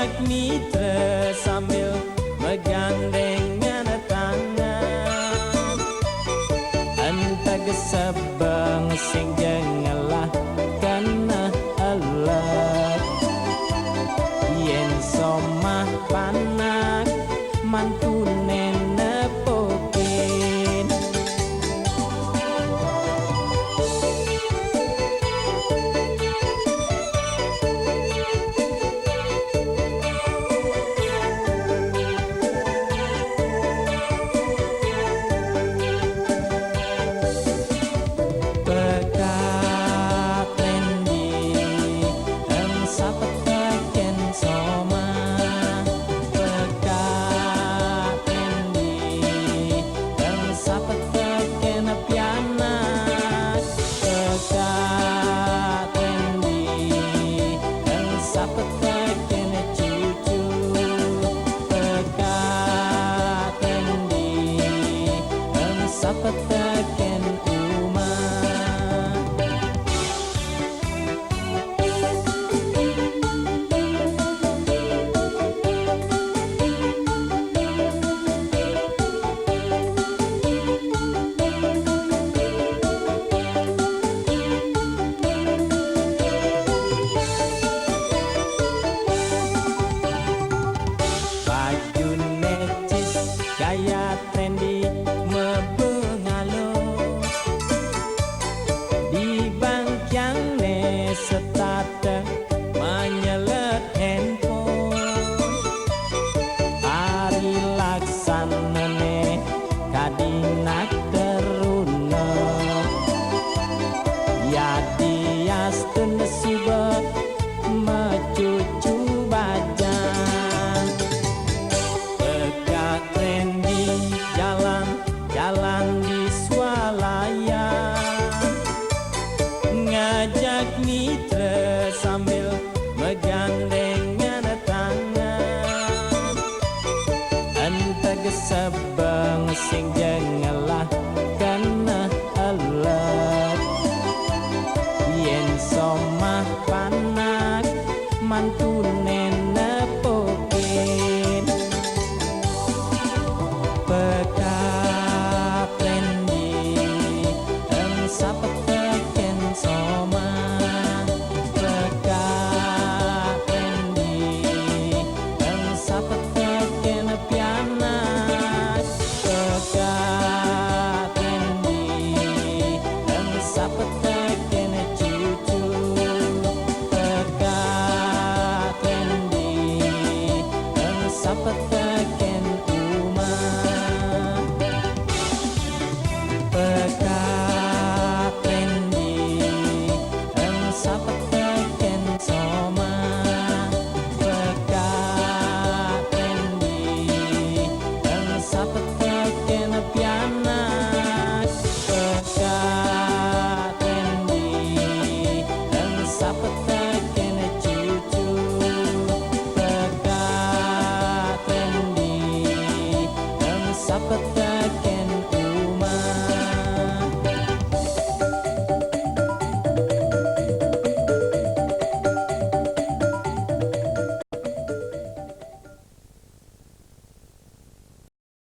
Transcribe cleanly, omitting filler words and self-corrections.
ngajak mitra sambil menggandengkan tangan, entah gesebang sing jengelah kena elek, yen somah panak mantune nepokin. Sapetaken umat baju necis gaya trendy mebengalo di bangkyang ne setata menyelet handphone, hari laksana ne kadinak teruna ya dias tenesiba mecucu bajang dekat trendy jalan di swalaya, ngajak mitra sambil menggandengkan tangan, entah gesebang sing jengelah kena elek, yen somah panak mantune nepokin. Peka trendy eng sapetaken soma, peka trendy eng sapetaken pianak, peka trendy eng sapetaken cucu, peka trendy eng sapetaken